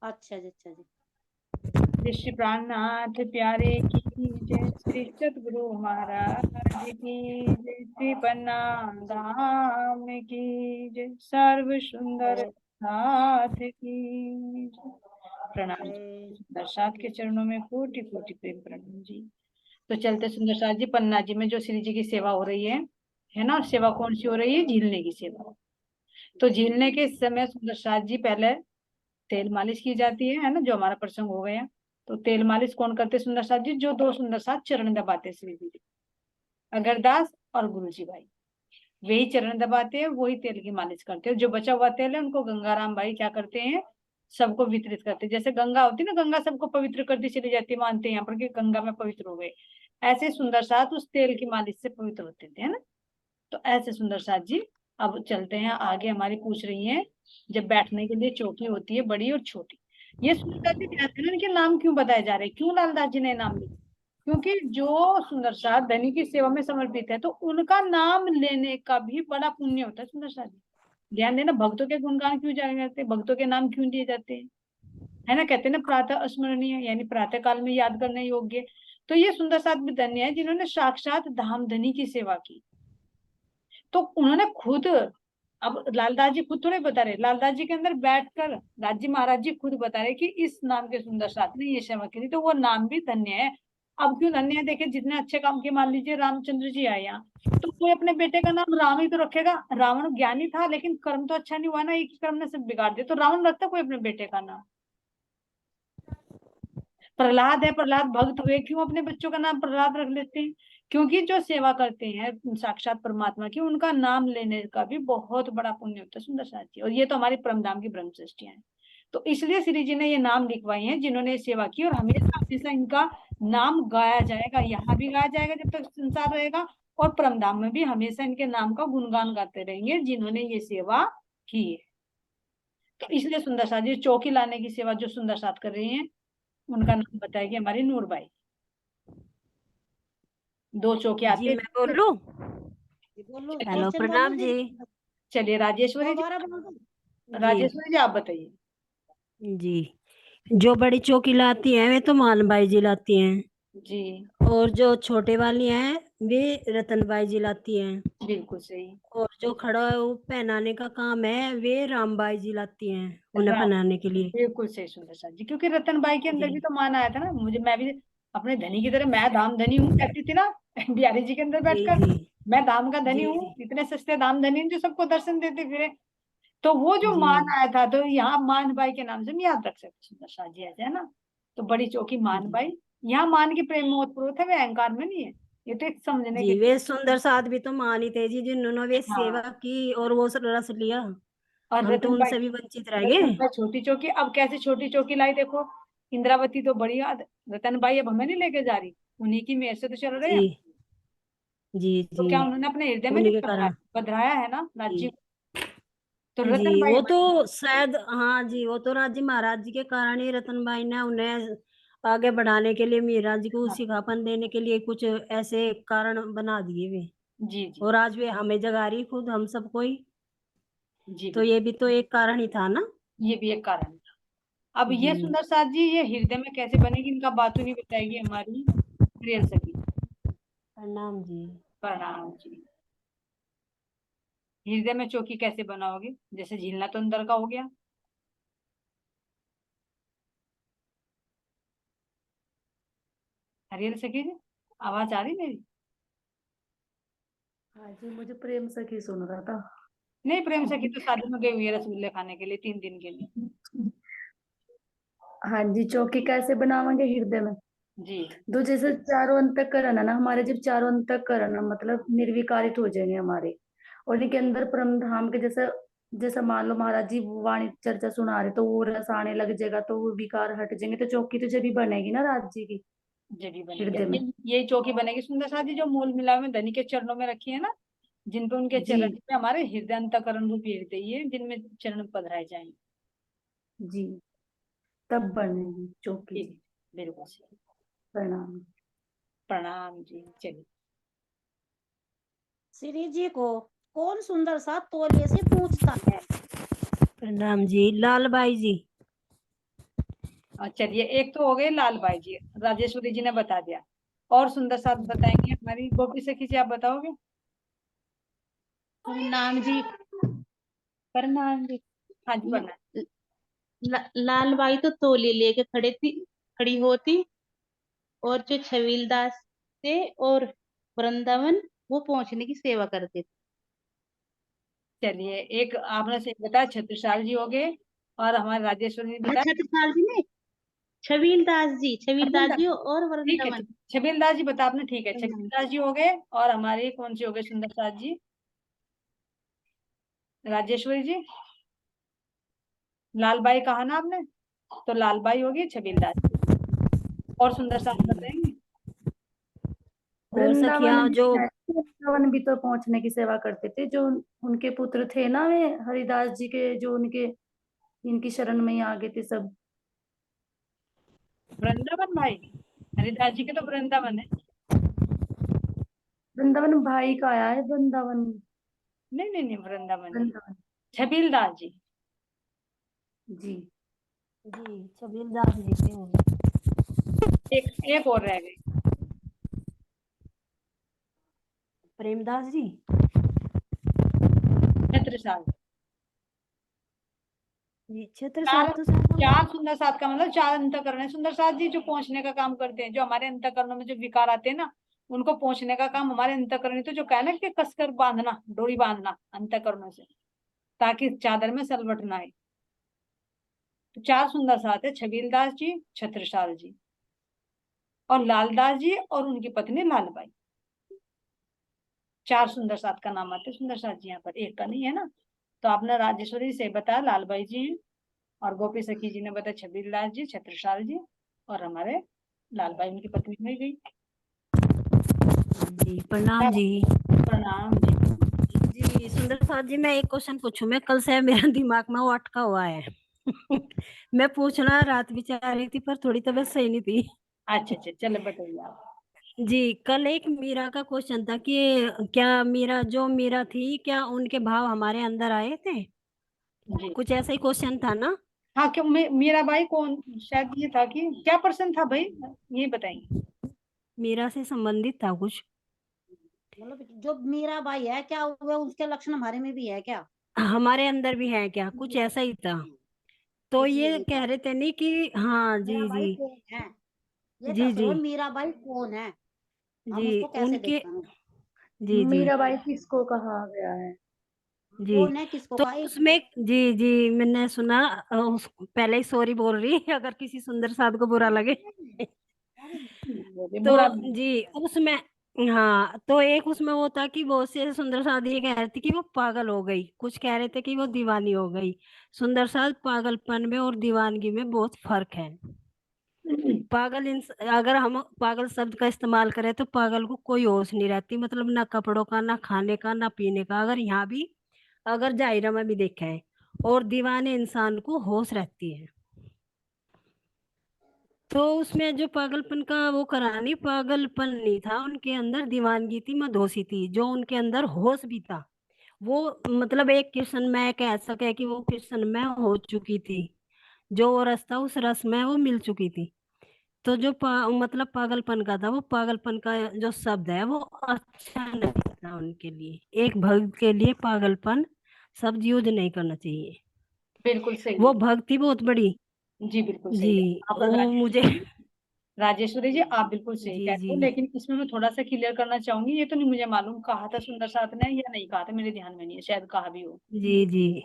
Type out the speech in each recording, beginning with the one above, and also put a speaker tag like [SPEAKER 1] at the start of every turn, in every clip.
[SPEAKER 1] अच्छा जी, अच्छा जी।
[SPEAKER 2] श्री श्री प्राणनाथ प्यारे की जय, श्री सतगुरु महाराज की जय, श्री पन्ना धाम की जय, सर्व सुंदर
[SPEAKER 1] जय
[SPEAKER 2] नाथ की जय। प्रणाम जी।
[SPEAKER 1] जय।
[SPEAKER 2] सुंदर साथ के चरणों में कोटि कोटि प्रेम प्रणाम जी। तो चलते सुंदर साथ जी, पन्ना जी में जो श्री जी की सेवा हो रही है ना, सेवा कौन सी हो रही है? झीलने की सेवा। तो झीलने के समय सुंदर साथ जी पहले तेल मालिश की जाती है ना, जो हमारा प्रसंग हो गया। तो तेल मालिश कौन करते सुंदर साथ जी? जो दो सुंदर साथ चरण दबाते श्री जी, अगरदास और गुरु जी भाई, वही चरण दबाते हैं, वही तेल की मालिश करते हैं। जो बचा हुआ तेल है उनको गंगाराम भाई क्या करते हैं? सबको वितरित करते हैं। जैसे गंगा होती है ना, गंगा सबको पवित्र करती चली जाती है, मानते हैं यहाँ पर कि गंगा में पवित्र हो गए। ऐसे सुंदर साथ उस तेल की मालिश से पवित्र होते थे, है ना। तो ऐसे सुंदर साथ जी, अब चलते हैं आगे। हमारी पूछ रही है, जब बैठने के लिए चौकी होती है बड़ी और छोटी, ये सुंदर साथ जी कहते हैं ना, इनके नाम क्यों बताए जा रहे हैं? क्यों लालदास जी ने नाम लिया? क्योंकि जो सुंदर साथ धनी की सेवा में समर्पित है, तो उनका नाम लेने का भी बड़ा पुण्य होता है सुंदर साथ जी। ध्यान देना, भक्तों के गुणगान क्यों जाए जाते हैं, भक्तों के नाम क्यों लिए जाते हैं, है ना। कहते हैं ना, प्रातः स्मरणीय, यानी प्रातः काल में याद करने योग्य। तो ये सुंदर साथ भी धन्य है जिन्होंने साक्षात धाम धनी की सेवा की। तो उन्होंने खुद, अब लालदास जी खुद थोड़े बता रहे, लालदास जी के अंदर बैठकर दास जी महाराज जी खुद बता रहे कि इस नाम के सुंदर साथ ने ये सेवा की थी, तो वो नाम भी धन्य है। अब क्यों धन्य है? देखे, जितने अच्छे काम किए, मान लीजिए रामचंद्र जी आए यहाँ, तो कोई अपने बेटे का नाम राम ही तो रखेगा। रावण ज्ञानी था, लेकिन कर्म तो अच्छा नहीं हुआ ना, एक ही कर्म ने सब बिगाड़ दिया, तो रावण रखता कोई अपने बेटे का नाम? प्रहलाद है, प्रहलाद भक्त हुए, क्यों अपने बच्चों का नाम प्रहलाद रख लेते हैं? क्योंकि जो सेवा करते हैं साक्षात परमात्मा की, उनका नाम लेने का भी बहुत बड़ा पुण्य होता है सुंदर साथ जी। और ये तो हमारी परमधाम की ब्रह्म सृष्टियां हैं। तो इसलिए श्री जी ने ये नाम लिखवाए हैं जिन्होंने सेवा की, और हमेशा हमेशा इनका नाम गाया जाएगा, यहाँ भी गाया जाएगा जब तक संसार रहेगा, और परमधाम में भी हमेशा इनके नाम का गुणगान गाते रहेंगे जिन्होंने ये सेवा की है। तो इसलिए सुंदर साथ जी चौकी लाने की सेवा जो सुंदर साथ कर रही है, उनका नाम बताएगी हमारी नूरबाई। दो चौके
[SPEAKER 3] जी
[SPEAKER 2] आते
[SPEAKER 3] मैं
[SPEAKER 2] हैं।
[SPEAKER 3] बोलूं।
[SPEAKER 1] बोलो,
[SPEAKER 3] हेलो
[SPEAKER 1] क्वेश्चन बोलो
[SPEAKER 3] प्रणाम
[SPEAKER 1] जी।
[SPEAKER 3] जी।
[SPEAKER 2] चलिए राजेश्वरी जी,
[SPEAKER 1] दोबारा बोल दो।
[SPEAKER 3] जी
[SPEAKER 2] राजेश्वरी जी आप बताइए।
[SPEAKER 3] जी। जो बड़ी चौकी लाती हैं वे तो मालबाई जी लाती हैं,
[SPEAKER 2] जी
[SPEAKER 3] और जो छोटे वाली हैं वे रतनबाई जी लाती हैं,
[SPEAKER 2] बिल्कुल सही।
[SPEAKER 3] और जो खड़ा है वो पहनाने का काम है वे रामबाई जी लाती हैं उन्हें
[SPEAKER 2] राम,
[SPEAKER 3] पहनाने के लिए।
[SPEAKER 2] बिल्कुल सही सुंदर साथ जी, क्योंकि रतनबाई के अंदर भी
[SPEAKER 3] जी
[SPEAKER 2] तो मान आया था ना, मुझे, मैं भी अपने धनी की तरह, मैं धाम धनी हूँ कहती थी ना बिहारी जी के अंदर
[SPEAKER 3] जी
[SPEAKER 2] बैठकर,
[SPEAKER 3] जी
[SPEAKER 2] मैं धाम का धनी
[SPEAKER 3] जी
[SPEAKER 2] हूँ,
[SPEAKER 3] जी
[SPEAKER 2] इतने सस्ते धाम धनी हूँ जो सबको दर्शन देते फिरे। तो वो जो
[SPEAKER 3] जी
[SPEAKER 2] मान आया था, तो यहाँ मान बाई के नाम से हम याद रख सकते सुंदर साथ जी, ऐसे है ना। तो बड़ी चौकी मान
[SPEAKER 3] जी
[SPEAKER 2] बाई, यहाँ मान की प्रेम में ओतप्रोत है, वे अहंकार में नहीं है। ये तो एक समझने
[SPEAKER 3] जी।
[SPEAKER 2] के
[SPEAKER 3] वे
[SPEAKER 2] लिए।
[SPEAKER 3] सुंदर साथ भी तो मान ही थे जी जिन्होंने वे सेवा
[SPEAKER 2] हाँ,
[SPEAKER 3] की और वो रस लिया।
[SPEAKER 2] और
[SPEAKER 3] हम तो
[SPEAKER 2] रतन भाई,
[SPEAKER 3] उनसे भी वंचित रह गए।
[SPEAKER 2] रतन भाई छोटी चौकी, अब कैसे छोटी चौकी लाई देखो। इंद्रावती तो बड़ी याद, रतन भाई अब हमें नहीं लेके जा रही, उन्हीं की मेहर से तो चल रहे
[SPEAKER 3] जी
[SPEAKER 2] हैं।
[SPEAKER 3] जी
[SPEAKER 2] तो
[SPEAKER 3] जी।
[SPEAKER 2] क्या उन्होंने अपने हृदय में
[SPEAKER 3] उन्हीं
[SPEAKER 2] नहीं
[SPEAKER 3] के
[SPEAKER 2] पधराया,
[SPEAKER 3] कारण।
[SPEAKER 2] पधराया है ना राज्य
[SPEAKER 3] जी
[SPEAKER 2] को। तो
[SPEAKER 3] जी।
[SPEAKER 2] रतन भाई
[SPEAKER 3] वो तो
[SPEAKER 2] हमारे,
[SPEAKER 3] शायद, हाँ जी, वो तो राजी महाराज जी के कारण ही रतनबाई ने उन्हें आगे बढ़ाने के लिए, मीरा जी को
[SPEAKER 2] हाँ,
[SPEAKER 3] सिखापन देने के लिए कुछ ऐसे कारण बना दिए वे।
[SPEAKER 2] जी जी
[SPEAKER 3] और आज वे हमें जगा रही खुद हम सबको ही।
[SPEAKER 2] जी
[SPEAKER 3] तो
[SPEAKER 2] बिल्कुल,
[SPEAKER 3] ये भी तो एक कारण ही था ना।
[SPEAKER 2] ये भी एक कारण था। अब ये
[SPEAKER 3] जी।
[SPEAKER 2] सुंदर साथ जी, ये हृदय में कैसे बनेगी, इनका बातों नहीं बताएगी हमारी प्रियल सखी।
[SPEAKER 3] प्रणाम जी।
[SPEAKER 2] प्रणाम जी। हृदय में चौकी कैसे बनाओगे? जैसे झीलना तो अंदर का हो गया। हरियल सखी जी, आवाज आ रही मेरी?
[SPEAKER 4] हाँ जी, मुझे प्रेम सखी सुन रहा था।
[SPEAKER 2] नहीं, प्रेम सखी तो शादी में गई हुई है रसगुल्ले खाने के लिए 3 दिन के लिए।
[SPEAKER 4] हाँ जी, चौकी कैसे बनावांगे हृदय में?
[SPEAKER 2] जी
[SPEAKER 4] तो जैसे चारों अंतःकरण है ना हमारे, जब चारों अंतःकरण मतलब निर्विकारित हो जाएंगे हमारे, और इनके अंदर परम धाम के जैसा, जैसा मान लो महाराज जी वाणी चर्चा सुना रहे तो वो रस आने लग जाएगा, तो वो विकार हट जाएंगे, तो चौकी तो जब भी बनेगी ना राज जी की
[SPEAKER 2] जड़ी बनेगी।
[SPEAKER 4] हृदय में।
[SPEAKER 2] यही चौकी बनेगी सुंदर साथ जी, जो मूल मिला में धनी के चरणों में रखी है ना, जिन पे उनके
[SPEAKER 4] जी
[SPEAKER 2] चरण, जिनमें हमारे हृदय अंतःकरण रूपी हृदय ही है, जिनमें चरण पधराए जाएंगे।
[SPEAKER 4] जी, तब बनेगी चौकी।
[SPEAKER 2] जी बिल्कुल सही।
[SPEAKER 4] प्रणाम।
[SPEAKER 2] प्रणाम जी। चलिए,
[SPEAKER 1] श्री जी को कौन सुंदर सा तौलिए से पूछता है?
[SPEAKER 3] प्रणाम जी। लाल बाई जी।
[SPEAKER 2] चलिए, एक तो हो गए लाल बाई जी, राजेश्वरी जी ने बता दिया। और सुंदर साथ बताएंगे हमारी गोपी सखी जी, आप बताओगे?
[SPEAKER 5] प्रणाम जी। प्रणाम जी।
[SPEAKER 2] हाँ जी, पढ़ना है।
[SPEAKER 5] लाल बाई तो तोली लेके खड़ी होती, और जो छबीलदास थे और वृंदावन, वो पहुंचने की सेवा करते थे।
[SPEAKER 2] चलिए, एक आपने से बताया छत्रसाल जी हो गए, और हमारे राजेश्वरी जी बताया।
[SPEAKER 5] छत्रसाल जी ने, छबीलदास जी और
[SPEAKER 2] ठीक है,
[SPEAKER 5] वृंदावन।
[SPEAKER 2] छबीलदास जी बता आपने, ठीक है, छबीलदास जी हो गए, और हमारे कौन से हो गए? सुंदर साथ जी, राजेश्वरी जी, लालबाई कहा ना आपने, तो लालबाई होगी, छबीलदास जी। और सुंदर साथ बताएंगे?
[SPEAKER 3] और सखिया
[SPEAKER 4] वृंदावन भी
[SPEAKER 3] जो
[SPEAKER 4] है, वृंदावन भी तो पहुंचने की सेवा करते थे, जो उनके पुत्र थे ना, वे हरिदास जी के, जो उनके इनकी शरण में ही आ गए थे सब।
[SPEAKER 2] वृंदावन भाई, हरिदास जी के तो वृंदावन है।
[SPEAKER 4] वृंदावन भाई का आया है, वृंदावन।
[SPEAKER 2] नहीं नहीं नहीं, वृंदावन नहीं,
[SPEAKER 4] वृंदावन
[SPEAKER 2] छबीलदास जी।
[SPEAKER 4] जी।
[SPEAKER 3] जी छबीलदास जी थे वो।
[SPEAKER 2] एक एक और रह गए,
[SPEAKER 3] प्रेमदास जी।
[SPEAKER 2] छत्रसाल।
[SPEAKER 3] जी छत्रसाल
[SPEAKER 2] चार
[SPEAKER 3] तो शायद
[SPEAKER 2] चार सुंदर साथ का मतलब चार अंतःकरण है। सुंदर साथ जी जो पहुंचने का काम करते हैं, जो हमारे अंतःकरणों में जो विकार आते हैं ना, उनको पहुंचने का काम हमारे अंतःकरण, तो जो कहा ना कि कसकर बांधना, डोरी बांधना अंतःकरणों से, ताकि चादर में सलवट ना आए। तो चार सुंदर साथ है, छबीलदास जी, छत्रसाल जी, और लालदास जी, और उनकी पत्नी लालबाई। चार सुंदर साथ का नाम आते हैं सुंदर साथ जी, यहाँ पर एक का नहीं है ना। तो आपने राजेश्वरी से बताया लालबाई जी हैं, और गोपी सखी जी ने बताया छबीलदास जी, छत्रसाल जी, और हमारे लालबाई उनकी पत्नी हुई गई।
[SPEAKER 3] जी प्रणाम जी।
[SPEAKER 2] प्रणाम जी।
[SPEAKER 3] जी सुंदर साथ जी, मैं एक क्वेश्चन पूछूं? मैं कल से मेरा दिमाग में वो अटका हुआ है। मैं पूछना रात भी चाह रही थी, पर थोड़ी तबीयत सही नहीं थी।
[SPEAKER 2] अच्छा अच्छा, चलो बताइए आप।
[SPEAKER 3] जी कल एक मीरा का क्वेश्चन था कि क्या मीरा, जो मीरा थी, क्या उनके भाव हमारे अंदर आए थे?
[SPEAKER 2] जी
[SPEAKER 3] कुछ ऐसा ही क्वेश्चन था ना?
[SPEAKER 2] हाँ, क्यों मीरा बाई कौन, शायद ये था कि क्या पर्सन था भाई, ये बताएंगे।
[SPEAKER 3] मीरा से संबंधित था कुछ।
[SPEAKER 1] मतलब जो मीराबाई है, क्या हुआ उसके लक्षण हमारे में भी है क्या?
[SPEAKER 3] हमारे अंदर भी है क्या, कुछ ऐसा ही था। तो
[SPEAKER 1] इसलिए
[SPEAKER 3] ये
[SPEAKER 1] ये
[SPEAKER 3] कह
[SPEAKER 1] था।
[SPEAKER 3] रहे थे नहीं कि हाँ जी
[SPEAKER 1] मीराबाई
[SPEAKER 3] जी।
[SPEAKER 1] कौन है, ये
[SPEAKER 3] जी
[SPEAKER 1] दस
[SPEAKER 3] जी
[SPEAKER 1] रहे हो मीराबाई कौन है,
[SPEAKER 3] जी
[SPEAKER 1] हम उसको कैसे
[SPEAKER 3] उनके।
[SPEAKER 1] देखते हैं?
[SPEAKER 3] जी जी
[SPEAKER 4] मीराबाई किसको कहा गया है?
[SPEAKER 3] जी।
[SPEAKER 1] कौन है, किसको
[SPEAKER 3] तो
[SPEAKER 1] कहा एक?
[SPEAKER 3] उसमें जी जी मैंने सुना, पहले ही सॉरी बोल रही अगर किसी सुंदर साथ को बुरा लगे। तो
[SPEAKER 2] बुरा
[SPEAKER 3] जी उसमें, हाँ तो एक उसमें वो था कि बहुत से सुंदर साथ ये कह रहे थे कि वो पागल हो गई, कुछ कह रहे थे कि वो दीवानी हो गई। सुंदर साथ, पागलपन में और दीवानगी में बहुत फर्क है। पागल अगर हम पागल शब्द का इस्तेमाल करें तो पागल को कोई होश नहीं रहती, मतलब ना कपड़ों का, ना खाने का, ना पीने का, अगर यहाँ भी, अगर जायरा में भी देखा है। और दीवाने इंसान को होश रहती है। तो उसमें जो पागलपन का वो करानी, पागलपन नहीं था उनके अंदर, दीवानगी थी, मदहोशी थी, जो उनके अंदर होश भी था। वो मतलब एक कृष्णमय कह सके कि वो कृष्णमय हो चुकी थी। जो वो रस था, उस रस में वो मिल चुकी थी। तो जो मतलब पागलपन का था, वो पागलपन का जो शब्द है वो अच्छा नहीं था उनके लिए। एक भक्त के लिए पागलपन शब्द यूज नहीं करना चाहिए।
[SPEAKER 2] बिल्कुल सही
[SPEAKER 3] वो
[SPEAKER 2] है।
[SPEAKER 3] भक्ति बहुत बड़ी।
[SPEAKER 2] जी बिल्कुल सही
[SPEAKER 3] जी
[SPEAKER 2] है। आप
[SPEAKER 3] वो मुझे
[SPEAKER 2] राजेश्वरी जी, आप बिल्कुल सही
[SPEAKER 3] जी
[SPEAKER 2] कहते
[SPEAKER 3] जी
[SPEAKER 2] हो, लेकिन इसमें मैं थोड़ा सा क्लियर करना चाहूंगी। ये तो नहीं मुझे मालूम कहा था सुंदर साथ ने या नहीं कहा था, मेरे ध्यान में नहीं है, शायद कहा भी हो।
[SPEAKER 3] जी जी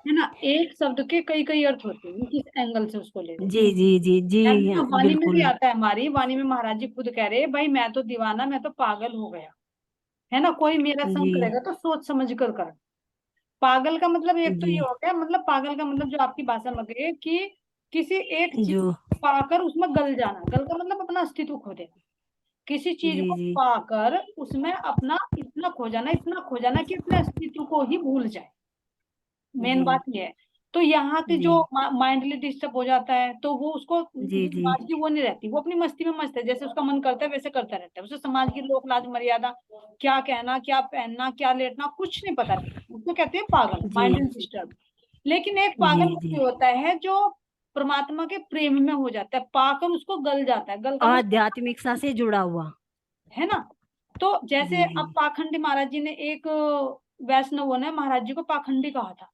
[SPEAKER 2] है ना, एक शब्द के कई कई अर्थ होते हैं, किस एंगल से उसको ले रहे
[SPEAKER 3] जी जी जी जी
[SPEAKER 2] हैं। है ना,
[SPEAKER 3] हाँ,
[SPEAKER 2] वाणी में भी
[SPEAKER 3] बिल्कुल।
[SPEAKER 2] आता है, हमारी वाणी में महाराज जी खुद कह रहे हैं, भाई मैं तो दीवाना, मैं तो पागल हो गया। है ना, कोई मेरा संग
[SPEAKER 3] जी
[SPEAKER 2] करेगा तो सोच समझ कर कर। पागल का मतलब एक तो
[SPEAKER 3] जी
[SPEAKER 2] ये हो गया, मतलब पागल का मतलब जो आपकी भाषा में गए कि किसी एक चीज
[SPEAKER 3] जो
[SPEAKER 2] को पाकर उसमें गल जाना। गल का मतलब अपना अस्तित्व खो देना। किसी चीज
[SPEAKER 3] जी
[SPEAKER 2] को
[SPEAKER 3] जी
[SPEAKER 2] पाकर उसमें अपना इतना खो जाना, इतना खो जाना कि अपने अस्तित्व को ही भूल जाए। मेन
[SPEAKER 3] जी
[SPEAKER 2] बात ये है। तो यहाँ पे
[SPEAKER 3] जी
[SPEAKER 2] जो माइंडली डिस्टर्ब हो जाता है, तो वो उसको
[SPEAKER 3] जी जी
[SPEAKER 2] दिमाग की वो नहीं रहती, वो अपनी मस्ती में मस्त है, जैसे उसका मन करता है वैसे करता रहता है। उसे समाज की लोक लाज मर्यादा, क्या कहना, क्या पहनना, क्या लेटना, कुछ नहीं पता रहता। उसको कहते हैं पागल,
[SPEAKER 3] जी
[SPEAKER 2] माइंडली डिस्टर्ब। लेकिन एक
[SPEAKER 3] जी
[SPEAKER 2] पागल
[SPEAKER 3] जी
[SPEAKER 2] व्यक्ति होता है जो परमात्मा के प्रेम में हो जाता है, पाकर उसको गल जाता है। गल का मतलब
[SPEAKER 3] आध्यात्मिकता से जुड़ा हुआ।
[SPEAKER 2] है ना। तो जैसे
[SPEAKER 3] जी
[SPEAKER 2] अब
[SPEAKER 3] जी
[SPEAKER 2] पाखंडी महाराज जी ने एक वैष्णव ने महाराज जी को पाखंडी कहा था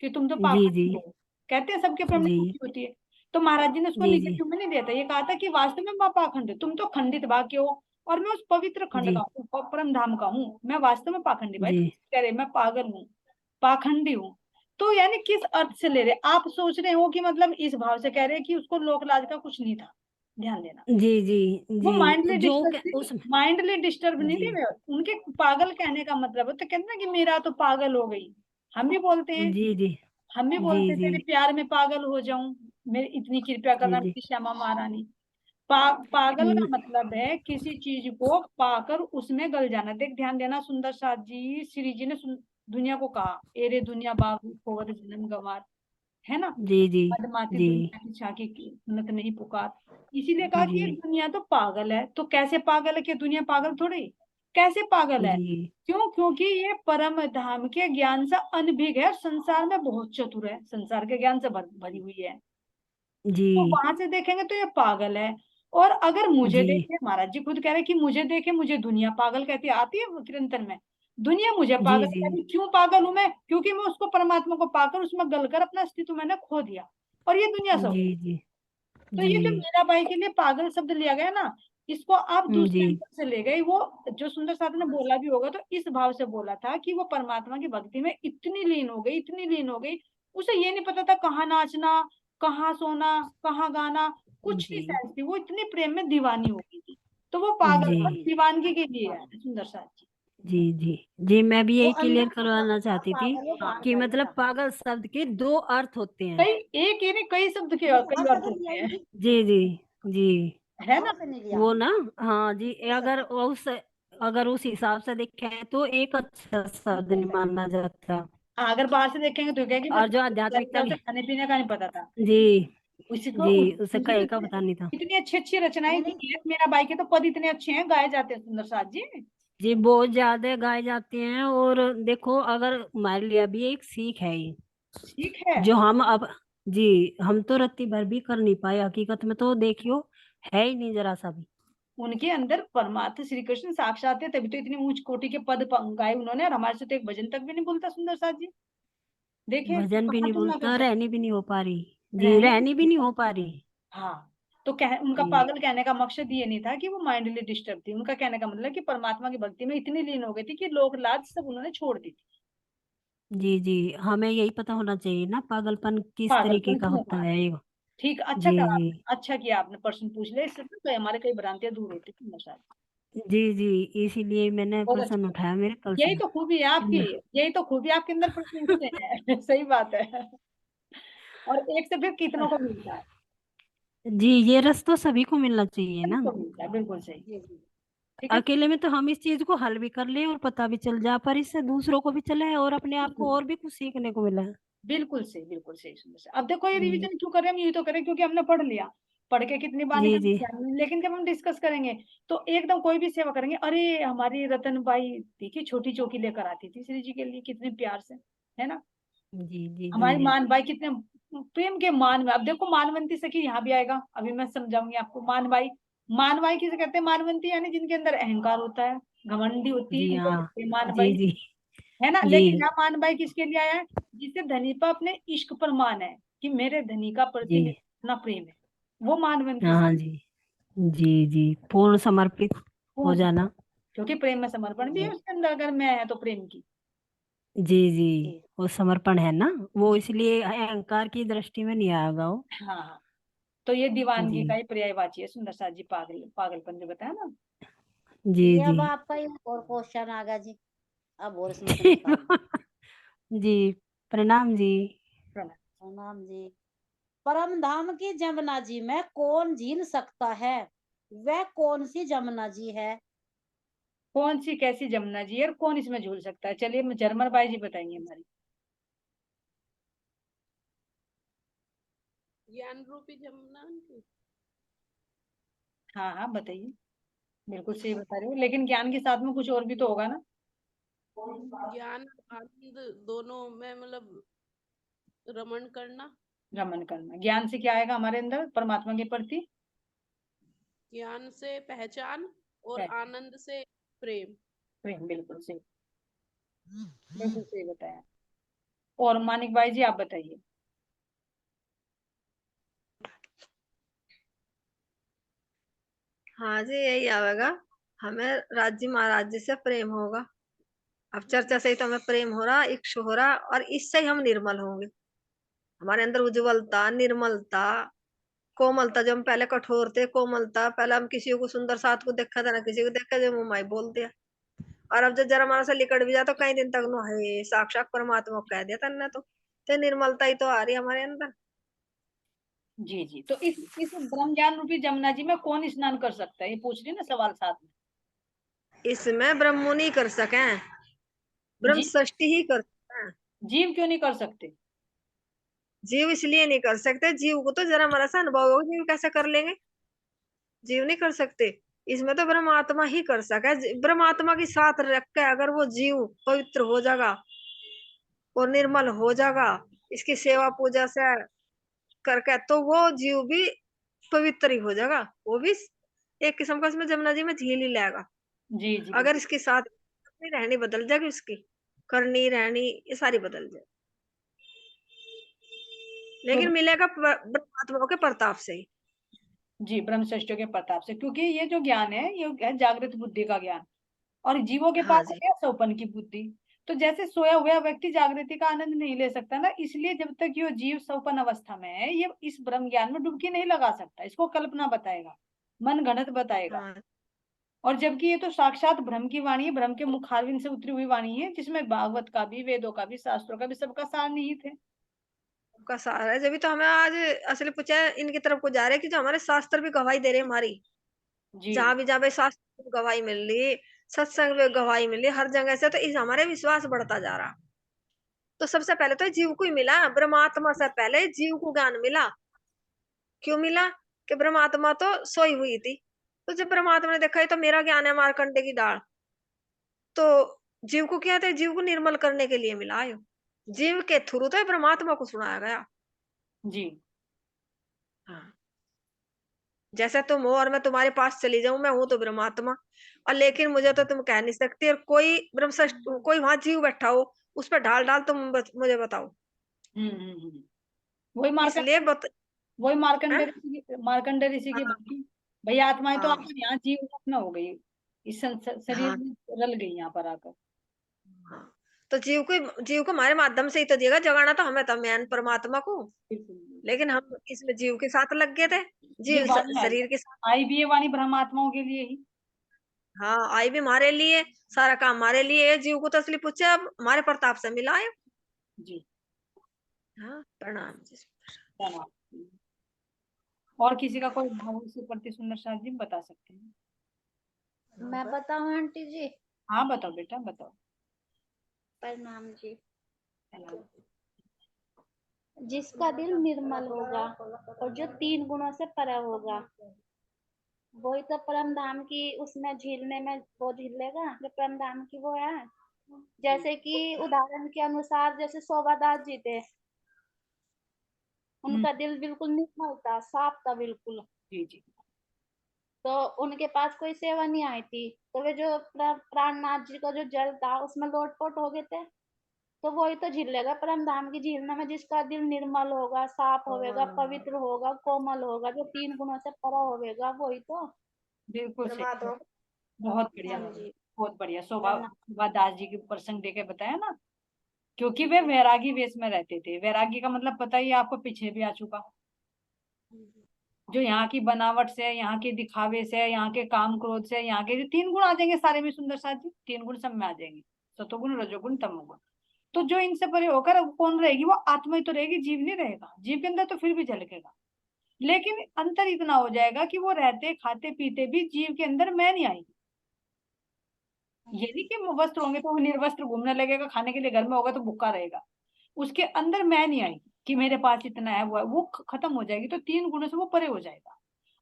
[SPEAKER 2] कि तुम तो
[SPEAKER 3] जी
[SPEAKER 2] पाखंडी
[SPEAKER 3] जी
[SPEAKER 2] हो। कहते हैं सबके प्रेम में
[SPEAKER 3] जी
[SPEAKER 2] खुशी होती है, तो महाराज जी ने उसको
[SPEAKER 3] जी जी
[SPEAKER 2] निगेटिव में नहीं दिया था, ये कहा था कि वास्तव में मैं पाखंड हूँ, तुम तो खंडित भाग्य हो और मैं उस पवित्र खंड का
[SPEAKER 3] जी
[SPEAKER 2] हूँ, परम धाम का हूँ, मैं वास्तव में पाखंडी भाई
[SPEAKER 3] जी
[SPEAKER 2] कह रहे मैं पागल हूँ, पाखंडी हूँ। तो यानी किस अर्थ से ले रहे, आप सोच रहे हो कि मतलब इस भाव से कह रहे हैं कि उसको लोक लाज का कुछ नहीं था। ध्यान देना,
[SPEAKER 3] जी जी
[SPEAKER 2] वो
[SPEAKER 3] जी जो उस
[SPEAKER 2] माइंडली डिस्टर्ब नहीं
[SPEAKER 3] जी
[SPEAKER 2] थे वे। उनके पागल कहने का मतलब है, तो कहते ना कि मेरा तो पागल हो गई, हम भी बोलते हैं,
[SPEAKER 3] जी जी
[SPEAKER 2] हम भी
[SPEAKER 3] जी
[SPEAKER 2] बोलते
[SPEAKER 3] जी
[SPEAKER 2] तेरे प्यार में पागल हो जाऊं, मेरी इतनी कृपया
[SPEAKER 3] जी
[SPEAKER 2] करना
[SPEAKER 3] जी
[SPEAKER 2] मेरी श्यामा महारानी। पागल का मतलब है किसी चीज को पाकर उसमें गल जाना। देख ध्यान देना, सुंदर साथ जी श्री जी ने दुनिया को कहा, एरे दुनिया बाबू खोवर जन्म गंवार, है ना,
[SPEAKER 3] जी जी
[SPEAKER 2] मधमाती
[SPEAKER 3] जी
[SPEAKER 2] दुनिया की छाकी की उन्नत नहीं पुकार। इसीलिए कहा कि
[SPEAKER 3] जी
[SPEAKER 2] ये दुनिया तो पागल है। तो कैसे पागल है, कि दुनिया पागल थोड़ी, कैसे पागल है,
[SPEAKER 3] जी
[SPEAKER 2] क्यों, क्योंकि ये परम धाम के ज्ञान से अनभिग है, संसार में बहुत चतुर है, संसार के ज्ञान से भरी हुई है।
[SPEAKER 3] जी
[SPEAKER 2] तो वहां से देखेंगे तो ये पागल है। और अगर मुझे
[SPEAKER 3] जी
[SPEAKER 2] देखे, महाराज जी खुद कह रहे कि मुझे देखे मुझे दुनिया पागल कहती है, आती है किरंतन में, दुनिया मुझे
[SPEAKER 3] जी
[SPEAKER 2] पागल
[SPEAKER 3] जी
[SPEAKER 2] कहती, क्यों पागल हूं मैं, क्योंकि मैं उसको परमात्मा को पाकर उसमें गलकर अपना अस्तित्व मैंने खो दिया, और ये दुनिया सब।
[SPEAKER 3] जी जी
[SPEAKER 2] तो
[SPEAKER 3] जी
[SPEAKER 2] ये जो मीराबाई के लिए पागल शब्द लिया गया ना, इसको आप
[SPEAKER 3] जी
[SPEAKER 2] दूसरे एंगल से ले गए। वो जो सुंदर साथ ने बोला भी होगा तो इस भाव से बोला था कि वो परमात्मा की भक्ति में इतनी लीन हो गई, इतनी लीन हो गई, उसे ये नहीं पता था कहाँ नाचना, कहाँ सोना, कहाँ गाना, कुछ नहीं
[SPEAKER 3] जी
[SPEAKER 2] सेंस थी, वो इतनी प्रेम में दीवानी हो गई थी। तो वो
[SPEAKER 3] जी
[SPEAKER 2] पागल दीवानगी के लिए है सुंदर साथ जी।
[SPEAKER 3] जी जी जी मैं भी
[SPEAKER 1] वो
[SPEAKER 3] यही
[SPEAKER 1] अंदर
[SPEAKER 3] क्लियर करवाना चाहती थी
[SPEAKER 1] पागल, वो बाहर
[SPEAKER 3] कि
[SPEAKER 1] जाहिर
[SPEAKER 3] मतलब
[SPEAKER 1] था।
[SPEAKER 3] पागल शब्द के दो अर्थ होते हैं।
[SPEAKER 2] कई एक ही नहीं, कई शब्द के
[SPEAKER 1] वो
[SPEAKER 2] कई
[SPEAKER 1] वहां से
[SPEAKER 2] अर्थ
[SPEAKER 1] तो नहीं
[SPEAKER 2] होते
[SPEAKER 1] आई
[SPEAKER 2] हैं,
[SPEAKER 1] थी,
[SPEAKER 3] जी जी जी
[SPEAKER 2] है ना।
[SPEAKER 1] वहां से नहीं लिया।
[SPEAKER 3] वो ना, हाँ जी, अगर उस हिसाब से देखें तो एक अच्छा शब्द नहीं माना जाता।
[SPEAKER 2] हाँ, अगर बाहर से देखेंगे तो क्या कि बस
[SPEAKER 3] और जो आध्यात्मिकता
[SPEAKER 2] उसे
[SPEAKER 3] की,
[SPEAKER 2] खाने पीने का नहीं पता था,
[SPEAKER 3] जी
[SPEAKER 2] उसी को
[SPEAKER 3] जी उसे
[SPEAKER 2] उसी
[SPEAKER 3] कहीं
[SPEAKER 2] को
[SPEAKER 3] का पता नहीं था।
[SPEAKER 2] इतनी अच्छी अच्छी रचनाएं
[SPEAKER 1] नहीं नहीं,
[SPEAKER 2] की है मेरा भाई के, तो पद इतने अच्छे हैं, गाए जाते हैं सुंदर साथ जी।
[SPEAKER 3] जी बहुत ज्यादा गाए जाते हैं। और देखो, अगर हमारे लिए भी एक सीख है ये,
[SPEAKER 2] ठीक है।
[SPEAKER 3] जो हम अब, जी, हम तो रत्ती भर भी कर नहीं पाए, हकीकत में तो देखियो है ही नहीं जरा सा भी।
[SPEAKER 2] उनके अंदर परमात्मा श्री कृष्ण साक्षात है, तभी तो इतनी ऊंच कोटि के पद गाए उन्होंने, और हमारे से तो एक भजन तक भी नहीं बोलता सुंदर साथ जी। देखे तो
[SPEAKER 3] भजन भी
[SPEAKER 2] कहाँ
[SPEAKER 3] नहीं
[SPEAKER 2] तुलना कर
[SPEAKER 3] बोलता,
[SPEAKER 2] सकते,
[SPEAKER 3] रहनी भी नहीं हो पा रही। जी,
[SPEAKER 2] रहने
[SPEAKER 3] रहनी भी नहीं हो पा रही।
[SPEAKER 2] हाँ। तो उनका
[SPEAKER 3] जी
[SPEAKER 2] पागल कहने का मकसद ये नहीं था कि वो माइंडली डिस्टर्ब थी, उनका कहने का मतलब कि परमात्मा की भक्ति में इतनी लीन हो गई थी कि लोक लाज सब उन्होंने छोड़ दी थी।
[SPEAKER 3] जी जी हमें यही पता होना चाहिए ना, पागलपन किस तरीके
[SPEAKER 2] पागलपन
[SPEAKER 3] का
[SPEAKER 2] क्यों
[SPEAKER 3] होता
[SPEAKER 2] था।
[SPEAKER 3] है ये।
[SPEAKER 2] ठीक, अच्छा
[SPEAKER 3] जी
[SPEAKER 2] करा
[SPEAKER 3] जी
[SPEAKER 2] आपने, अच्छा किया आपने प्रश्न पूछ लिया, इससे तो हमारे कई भ्रांतियां दूर होती थी नशा।
[SPEAKER 3] जी जी इसीलिए मैंने
[SPEAKER 2] बहुत
[SPEAKER 3] प्रश्न
[SPEAKER 2] अच्छा,
[SPEAKER 3] उठाया मेरे कल से।
[SPEAKER 2] यही तो खूबी है आपकी, यही तो खूबी आपके अंदर प्रश्न उठते हैं सही बात है, और एक से फिर कितनों को मिलता है,
[SPEAKER 3] जी ये रस तो सभी को मिलना चाहिए ना।
[SPEAKER 2] सबको मिलता है, बिल्कुल सही।
[SPEAKER 1] जी जी।
[SPEAKER 2] ठीक है,
[SPEAKER 3] अकेले में तो हम इस चीज को हल भी कर लें और पता भी चल जाए, पर इससे दूसरों को भी चला है और अपने आप को
[SPEAKER 2] बिल्कुल
[SPEAKER 3] और भी कुछ सीखने को मिला है।
[SPEAKER 2] बिल्कुल सही, बिल्कुल सही सुंदर से। अब देखो ये
[SPEAKER 3] जी
[SPEAKER 2] रिवीजन क्यों कर रहे हैं, हम यही तो करें क्योंकि हमने पढ़ लिया, पढ़ के कितनी बार
[SPEAKER 3] जी
[SPEAKER 2] निकल
[SPEAKER 3] जी
[SPEAKER 2] ध्यान में, लेकिन जब हम डिस्कस करेंगे तो एकदम कोई भी सेवा करेंगे, अरे हमारी रतन बाई देखिए छोटी चौकी लेकर आती थी श्री जी के लिए कितने प्यार से, है ना।
[SPEAKER 3] जी जी जी
[SPEAKER 2] हमारी मान भाई कितने प्रेम के मान में, अब देखो मानवंती सखी यहाँ भी आएगा, अभी मैं समझाऊंगी आपको। मान भाई किसे कहते हैं, मानवंती यानी जिनके अंदर अहंकार होता है, घमंडी होती
[SPEAKER 3] जी
[SPEAKER 2] है, वो
[SPEAKER 3] हाँ
[SPEAKER 2] होते हैं मान
[SPEAKER 3] जी
[SPEAKER 2] भाई,
[SPEAKER 3] जी
[SPEAKER 2] है ना।
[SPEAKER 3] जी
[SPEAKER 2] लेकिन यहाँ मान भाई किसके लिए आया है, जिसे धनी पर अपने इश्क पर मान है, कि मेरे धनी का प्रति
[SPEAKER 3] जी
[SPEAKER 2] मेरा इतना प्रेम है, वो मानवंती
[SPEAKER 3] हाँ
[SPEAKER 2] सखी।
[SPEAKER 3] जी जी जी पूर्ण समर्पित हो
[SPEAKER 2] कौन सा,
[SPEAKER 3] जाना।
[SPEAKER 2] क्योंकि प्रेम में समर्पण भी है
[SPEAKER 3] जी
[SPEAKER 2] उसके अंदर, अगर मैं है तो प्रेम की।
[SPEAKER 3] जी जी
[SPEAKER 1] जी
[SPEAKER 3] वो समर्पण है ना, वो
[SPEAKER 2] जी
[SPEAKER 3] इसलिए अहंकार की दृष्टि में नहीं आएगा वो।
[SPEAKER 2] हाँ हाँ। तो ये दीवानगी का
[SPEAKER 3] जी
[SPEAKER 2] ही पर्यायवाची है सुंदर साथ जी, पागलपन जो बताया ना।
[SPEAKER 3] जी
[SPEAKER 1] ये
[SPEAKER 3] जी
[SPEAKER 1] अब आपका ये और क्वेश्चन आ गया जी, अब और इसमें से निकाल दो।
[SPEAKER 3] जी प्रणाम जी।
[SPEAKER 2] प्रणाम।
[SPEAKER 1] प्रणाम जी। परम धाम की जमुना जी में कौन झील सकता है, वह कौन सी जमुना जी है।
[SPEAKER 2] कौन सी कैसी जमुना जी है और कौन इसमें झूल सकता है, चलिए जरमर बाई जी बताएंगे हमारी।
[SPEAKER 6] ज्ञान रूपी जमुना की।
[SPEAKER 2] हाँ हाँ बताइए, बिल्कुल सही बता रहे हो, लेकिन ज्ञान के साथ में कुछ और भी तो होगा ना।
[SPEAKER 6] ज्ञान और आनंद दोनों में मतलब रमण करना।
[SPEAKER 2] रमन करना। ज्ञान से क्या आएगा हमारे अंदर परमात्मा के प्रति?
[SPEAKER 6] ज्ञान से पहचान और आनंद से प्रेम।
[SPEAKER 2] प्रेम, बिल्कुल सही, बिल्कुल सही बताया। और मानिक भाई जी आप बताइए।
[SPEAKER 7] हाँ जी, यही आवेगा। हमें राज्य महाराज जी से प्रेम होगा। अब चर्चा से ही तो हमें प्रेम हो रहा, इश्क हो रहा, और इससे ही हम निर्मल होंगे। हमारे अंदर उज्ज्वलता, निर्मलता, कोमलता, जो हम पहले कठोर थे, कोमलता, पहले हम किसी को सुंदर साथ को देखा था ना, किसी को देखा जो मुंह माई बोल दिया। और अब जब जरा हमारा से लिकड़ भी जाता तो कई दिन तक नो है साक्षात परमात्मा को कह दिया तन्ने तो निर्मलता ही तो आ रही है हमारे अंदर।
[SPEAKER 2] जी जी, तो इस ब्रह्म ज्ञान रूपी जमुना जी में कौन स्नान कर सकता है, ये पूछ रही ना सवाल साथ में।
[SPEAKER 7] इसमें ब्रह्म मुनि कर सके, ब्रह्म
[SPEAKER 2] जी,
[SPEAKER 7] सृष्टि ही कर सके।
[SPEAKER 2] जीव क्यों नहीं कर सकते?
[SPEAKER 7] जीव इसलिए नहीं कर सकते, जीव को तो जरा मरा सा अनुभव होगा, जीव कैसे कर लेंगे? जीव नहीं कर सकते। इसमें तो ब्रह्मात्मा ही कर सके। ब्रह्मात्मा के साथ रख के अगर वो जीव पवित्र हो जाएगा और निर्मल हो जाएगा इसकी सेवा पूजा से करके, तो वो जीव भी पवित्र ही हो जाएगा। वो भी एक किस्म का इसमें जमुना जी में झील ही लेगा।
[SPEAKER 2] जी जी,
[SPEAKER 7] अगर इसके साथ अपनी रहनी बदल जाएगी, उसकी करनी रहनी ये सारी बदल जाए,
[SPEAKER 2] तो
[SPEAKER 7] लेकिन मिलेगा परमात्मा के प्रताप से ही।
[SPEAKER 2] जी, ब्रह्म श्रेष्ठों के प्रताप से, क्योंकि ये जो ज्ञान है ये है जागृत बुद्धि का ज्ञान, और जीवों के
[SPEAKER 7] हाँ
[SPEAKER 2] पास
[SPEAKER 7] जी,
[SPEAKER 2] है सौपन की बुद्धि। तो जैसे सोया हुआ व्यक्ति जागृति का आनंद नहीं ले सकता ना, इसलिए जब तक ये जीव सौपन अवस्था में है ये इस ब्रह्म ज्ञान में डुबकी नहीं लगा सकता। इसको कल्पना बताएगा, मन गढ़ंत बताएगा।
[SPEAKER 7] हाँ
[SPEAKER 2] और जबकि ये तो साक्षात ब्रह्म की वाणी है, ब्रह्म के मुखारविंद से उतरी हुई वाणी है, जिसमें भागवत का भी, वेदों का भी, शास्त्रों का भी, सबका सार निहित है।
[SPEAKER 7] का सहारा है। जब तो हमें आज असली पूछा है, इनकी तरफ को जा रहे हैं कि जो हमारे शास्त्र भी गवाही दे रहे हैं हमारी।
[SPEAKER 2] जी
[SPEAKER 7] जहां भी जावे शास्त्र को गवाही मिल रही, सत्संग में गवाही मिल रही, हर जगह से तो इस हमारे विश्वास बढ़ता जा रहा। तो सबसे पहले तो जीव को ही मिला, ब्रह्मात्मा से पहले जीव को ज्ञान मिला। क्यों मिला? कि ब्रह्मात्मा तो सोई हुई थी, तो जब परमात्मा ने देखा ये तो मेरा ज्ञान है मारकंडे की दाल, तो जीव को क्या था, जीव को निर्मल करने के लिए मिला। यो जीव के थ्रू तो परमात्मा को सुनाया गया।
[SPEAKER 2] जी,
[SPEAKER 7] हाँ, जैसे तुम हो और मैं तुम्हारे पास चली जाऊं, मैं हूं तो ब्रह्मात्मा, और लेकिन मुझे तो तुम कह नहीं सकती, और कोई कोई वहां जीव बैठा हो उस पर ढाल ढाल तुम मुझे बताओ।
[SPEAKER 2] वही
[SPEAKER 7] इसलिए
[SPEAKER 2] मार्कंडे, वही
[SPEAKER 7] हैं?
[SPEAKER 2] मार्कंडे ऋषि की
[SPEAKER 7] हाँ
[SPEAKER 2] भक्ति। भैया आत्माएं तो
[SPEAKER 7] हाँ
[SPEAKER 2] आकर यहाँ जीव रूप में हो गई, इस शरीर
[SPEAKER 7] हाँ
[SPEAKER 2] में रल गई यहाँ पर आकर।
[SPEAKER 7] हाँ। तो जीव को हमारे माध्यम से ही तो देगा, जगाना तो हमें था मैन परमात्मा को।
[SPEAKER 2] बिल्कुल,
[SPEAKER 7] लेकिन हम इसमें जीव के साथ लग गए थे,
[SPEAKER 2] ये
[SPEAKER 7] जीव
[SPEAKER 2] वाणी आई,
[SPEAKER 7] शरीर के साथ।
[SPEAKER 2] आई भी ये वाणी ब्रह्म आत्माओं के लिए ही।
[SPEAKER 7] हाँ, आई भी हमारे लिए, सारा काम हमारे लिए है। जीव को तो असली पूछे अब हमारे प्रताप से मिला है।
[SPEAKER 2] जी,
[SPEAKER 7] हाँ, प्रणाम जी।
[SPEAKER 2] धन्यवाद। और किसी का कोई भाव इसके प्रति सुंदर शाह जी बता सकते हैं?
[SPEAKER 8] मैं बताऊं आंटी जी?
[SPEAKER 2] हाँ बताओ बेटा, बताओ।
[SPEAKER 8] प्रणाम जी।
[SPEAKER 2] धन्यवाद।
[SPEAKER 8] जिसका दिल निर्मल होगा और जो 3 गुणों से परा होगा, वही तो परम धाम की उसमें झीलने में वो झीलेगा जो परम धाम की वो है। जैसे कि उदाहरण के अनुसार जैसे शोभादास जी थे, उनका दिल बिल्कुल निर्मल था, साफ था बिल्कुल।
[SPEAKER 2] जी जी,
[SPEAKER 8] तो उनके पास कोई सेवा नहीं आई थी, तो वे जो प्राणनाथ जी का जो जल था उसमें लोटपोट हो गए थे। तो वही तो झीलेगा परम धाम की झीलने में, जिसका दिल निर्मल होगा, साफ होगा, पवित्र होगा, कोमल होगा, जो 3 गुणों से परा होगा, वही तो
[SPEAKER 2] बिल्कुल सही,
[SPEAKER 8] परमात्मा।
[SPEAKER 2] बहुत बढ़िया,
[SPEAKER 8] हाँ जी,
[SPEAKER 2] बहुत बढ़िया।
[SPEAKER 8] प्रणाम।
[SPEAKER 2] शोभा दास जी के प्रसंग देके बताया ना, क्योंकि वे वैरागी वेश में रहते थे। वैरागी का मतलब पता ही है आपको, पीछे भी आ चुका। जो यहाँ की बनावट से, यहाँ के दिखावे से, यहाँ के काम क्रोध से, यहाँ के जो 3 गुण आ जाएंगे सारे में, सुंदर साथ जी 3 गुण सब में आ जाएंगे, सतोगुण, रजोगुण, तमोगुण। तो जो इनसे परे होकर अब कौन रहेगी, वो आत्मा ही तो रहेगी, जीव नहीं रहेगा। जीव के अंदर तो फिर भी झलकेगा, लेकिन अंतर इतना हो जाएगा कि वो रहते खाते पीते भी जीव के अंदर मैं नहीं आएगी। ये नहीं कि वस्त्र होंगे तो वो निर्वस्त्र घूमने लगेगा, खाने के लिए घर में होगा तो भूखा रहेगा, उसके अंदर मैं नहीं आएगी कि मेरे पास इतना है, वो है, वो खत्म हो जाएगी। तो 3 गुणों से वो परे हो जाएगा,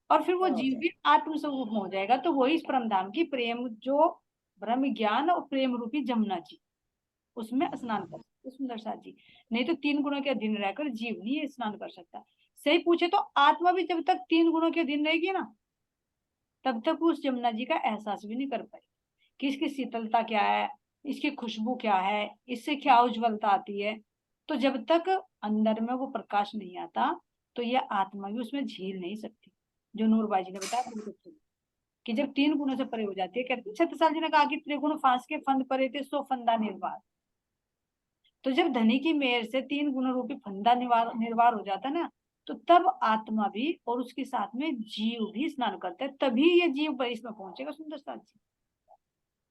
[SPEAKER 2] और फिर वो जीव भी आत्म स्वरूप में हो जाएगा। तो वही इस परम धाम की प्रेम, जो ब्रह्म ज्ञान और प्रेम रूपी जमुना जी, उसमें स्नान कर। तो सुंदर साथ जी, नहीं तो 3 गुणों के अधीन रहकर जीव नहीं ये स्नान कर सकता। सही पूछे तो आत्मा भी जब तक 3 गुणों के अधीन रहेगी ना, तब तक उस जमुना जी का एहसास भी नहीं कर पाएगी कि इसकी शीतलता क्या है, इसकी खुशबू क्या है, इससे क्या उज्ज्वलता आती है। तो जब तक अंदर में वो प्रकाश नहीं आता तो ये आत्मा भी उसमें झील नहीं सकती। जो नूरबाई जी ने बताया बिल्कुल सही, कि जब 3 गुणों से परे हो जाती है, कहते छत्रसाल जी ने कहा कि त्रिगुण फांस के फंद परे थे, सो फंदा निर्वार। तो जब धनी की मेहर से 3 गुण रूपी फंदा निर्वार हो जाता है ना, तो तब आत्मा भी और उसके साथ में जीव भी स्नान करते हैं, तभी ये जीव इसमें पहुंचेगा सुंदर साथ जी।